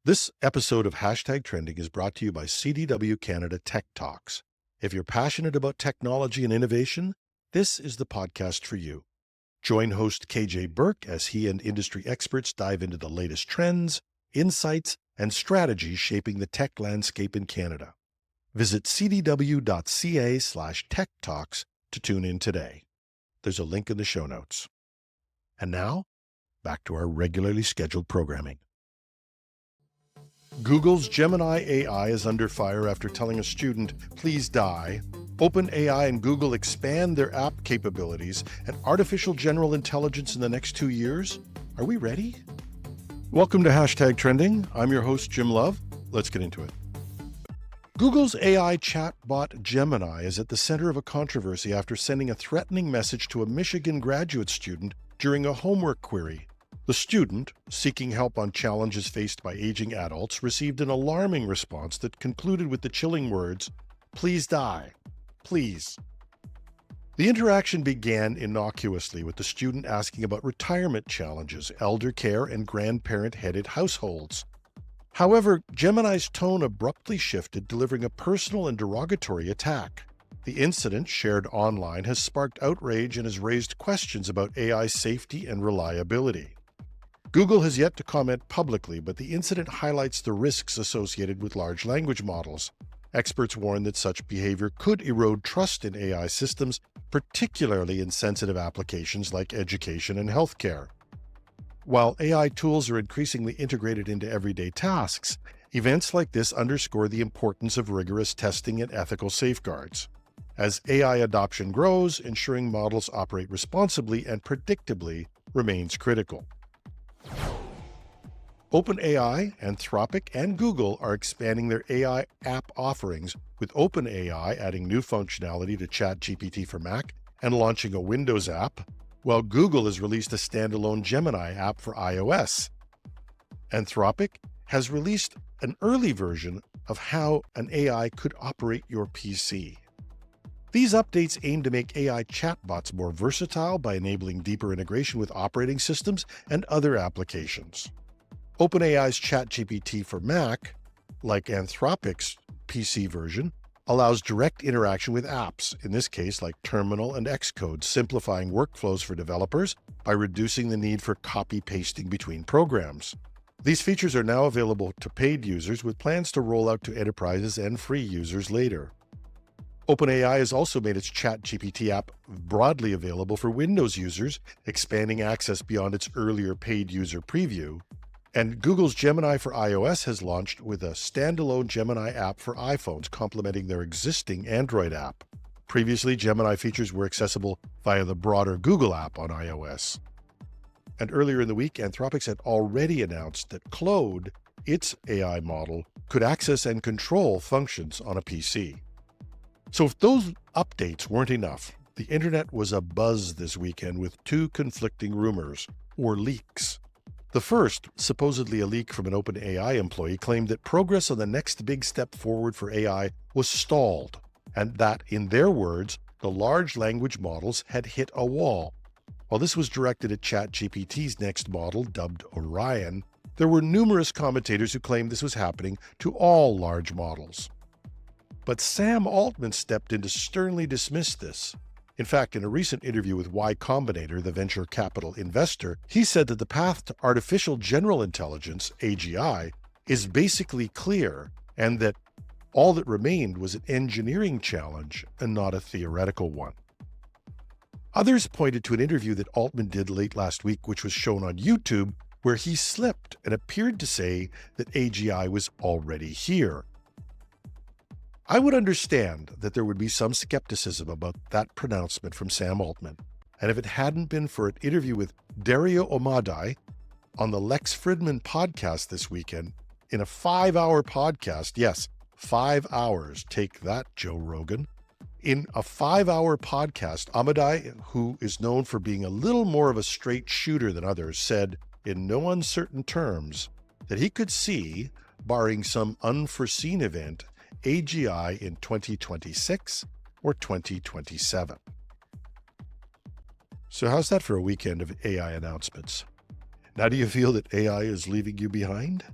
This episode of Hashtag Trending is brought to you by CDW Canada Tech Talks. If you're passionate about technology and innovation, this is the podcast for you. Join host KJ Burke as he and industry experts dive into the latest trends, insights, and strategies shaping the tech landscape in Canada. Visit cdw.ca/tech talks to tune in today. There's a link in the show notes. And now, back to our regularly scheduled programming. Google's Gemini AI is under fire after telling a student, "Please die." OpenAI and Google expand their app capabilities and artificial general intelligence in the next 2 years. Are we ready? Welcome to Hashtag Trending. I'm your host, Jim Love. Let's get into it. Google's AI chatbot Gemini is at the center of a controversy after sending a threatening message to a Michigan graduate student during a homework query. The student, seeking help on challenges faced by aging adults, received an alarming response that concluded with the chilling words, "Please die. Please." The interaction began innocuously with the student asking about retirement challenges, elder care, and grandparent-headed households. However, Gemini's tone abruptly shifted, delivering a personal and derogatory attack. The incident, shared online, has sparked outrage and has raised questions about AI safety and reliability. Google has yet to comment publicly, but the incident highlights the risks associated with large language models. Experts warn that such behavior could erode trust in AI systems, particularly in sensitive applications like education and healthcare. While AI tools are increasingly integrated into everyday tasks, events like this underscore the importance of rigorous testing and ethical safeguards. As AI adoption grows, ensuring models operate responsibly and predictably remains critical. OpenAI, Anthropic, and Google are expanding their AI app offerings, with OpenAI adding new functionality to ChatGPT for Mac and launching a Windows app, while Google has released a standalone Gemini app for iOS. Anthropic has released an early version of how an AI could operate your PC. These updates aim to make AI chatbots more versatile by enabling deeper integration with operating systems and other applications. OpenAI's ChatGPT for Mac, like Anthropic's PC version, allows direct interaction with apps, in this case like Terminal and Xcode, simplifying workflows for developers by reducing the need for copy-pasting between programs. These features are now available to paid users, with plans to roll out to enterprises and free users later. OpenAI has also made its ChatGPT app broadly available for Windows users, expanding access beyond its earlier paid user preview. And Google's Gemini for iOS has launched with a standalone Gemini app for iPhones, complementing their existing Android app. Previously, Gemini features were accessible via the broader Google app on iOS. And earlier in the week, Anthropic had already announced that Claude, its AI model, could access and control functions on a PC. So if those updates weren't enough, the internet was abuzz this weekend with two conflicting rumors, or leaks. The first, supposedly a leak from an OpenAI employee, claimed that progress on the next big step forward for AI was stalled, and that, in their words, the large language models had hit a wall. While this was directed at ChatGPT's next model, dubbed Orion, there were numerous commentators who claimed this was happening to all large models. But Sam Altman stepped in to sternly dismiss this. In fact, in a recent interview with Y Combinator, the venture capital investor, he said that the path to artificial general intelligence, AGI, is basically clear, and that all that remained was an engineering challenge and not a theoretical one. Others pointed to an interview that Altman did late last week, which was shown on YouTube, where he slipped and appeared to say that AGI was already here. I would understand that there would be some skepticism about that pronouncement from Sam Altman, and if it hadn't been for an interview with Dario Amodei on the Lex Fridman podcast this weekend, in a 5-hour podcast, yes, 5 hours, take that, Joe Rogan. In a 5-hour podcast, Amodei, who is known for being a little more of a straight shooter than others, said, in no uncertain terms, that he could see, barring some unforeseen event, AGI in 2026 or 2027. So how's that for a weekend of AI announcements? Now do you feel that AI is leaving you behind?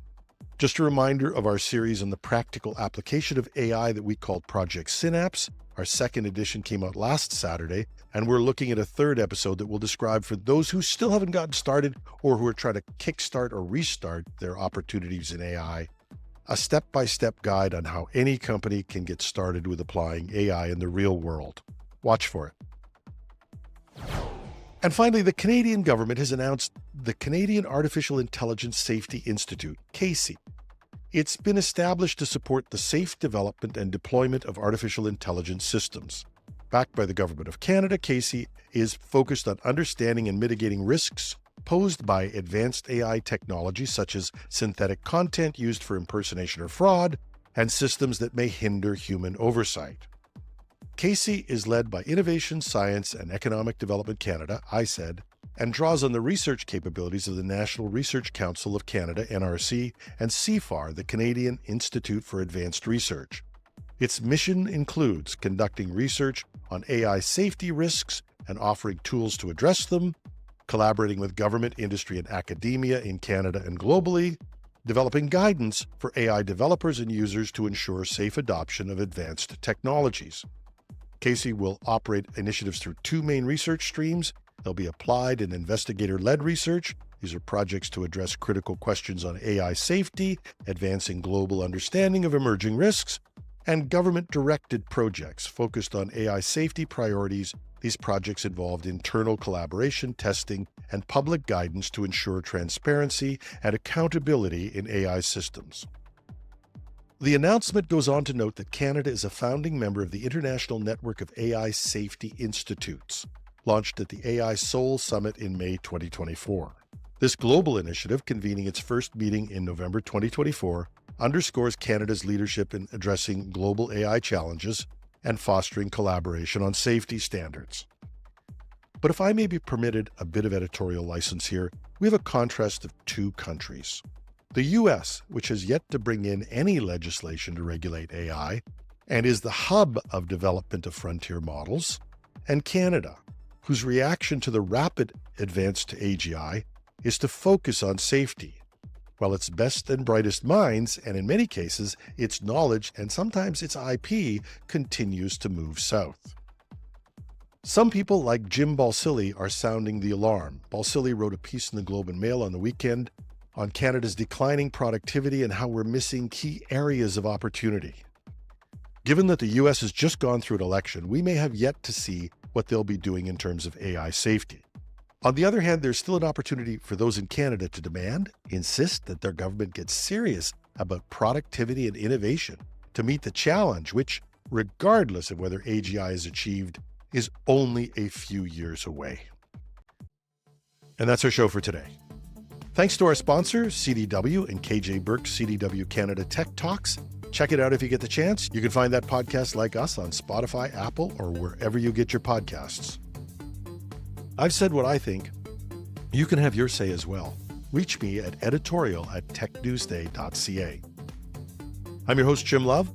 Just a reminder of our series on the practical application of AI that we called Project Synapse. Our second edition came out last Saturday, and we're looking at a third episode that we'll describe for those who still haven't gotten started or who are trying to kickstart or restart their opportunities in AI. A step-by-step guide on how any company can get started with applying AI in the real world. Watch for it. And finally, the Canadian government has announced the Canadian Artificial Intelligence Safety Institute, CAISI. It's been established to support the safe development and deployment of artificial intelligence systems. Backed by the Government of Canada, CAISI is focused on understanding and mitigating risks posed by advanced AI technologies such as synthetic content used for impersonation or fraud, and systems that may hinder human oversight. CAISI is led by Innovation, Science and Economic Development Canada, ISED, and draws on the research capabilities of the National Research Council of Canada, NRC, and CFAR, the Canadian Institute for Advanced Research. Its mission includes conducting research on AI safety risks and offering tools to address them, collaborating with government, industry, and academia in Canada and globally, developing guidance for AI developers and users to ensure safe adoption of advanced technologies. CAISI will operate initiatives through two main research streams. There'll be applied and investigator-led research. These are projects to address critical questions on AI safety, advancing global understanding of emerging risks, and government-directed projects focused on AI safety priorities. These projects involved internal collaboration, testing, and public guidance to ensure transparency and accountability in AI systems. The announcement goes on to note that Canada is a founding member of the International Network of AI Safety Institutes, launched at the AI Seoul Summit in May 2024. This global initiative, convening its first meeting in November 2024, underscores Canada's leadership in addressing global AI challenges and fostering collaboration on safety standards. But if I may be permitted a bit of editorial license here, we have a contrast of two countries. The US, which has yet to bring in any legislation to regulate AI and is the hub of development of frontier models, and Canada, whose reaction to the rapid advance to AGI is to focus on safety, while its best and brightest minds, and in many cases, its knowledge and sometimes its IP, continues to move south. Some people like Jim Balsillie are sounding the alarm. Balsillie wrote a piece in the Globe and Mail on the weekend on Canada's declining productivity and how we're missing key areas of opportunity. Given that the US has just gone through an election, we may have yet to see what they'll be doing in terms of AI safety. On the other hand, there's still an opportunity for those in Canada to demand, insist that their government gets serious about productivity and innovation to meet the challenge, which, regardless of whether AGI is achieved, is only a few years away. And that's our show for today. Thanks to our sponsors, CDW and KJ Burke's CDW Canada Tech Talks. Check it out if you get the chance. You can find that podcast like us on Spotify, Apple, or wherever you get your podcasts. I've said what I think. You can have your say as well. Reach me at editorial@technewsday.ca. I'm your host, Jim Love.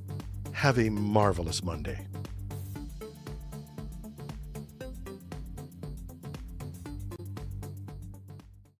Have a marvelous Monday.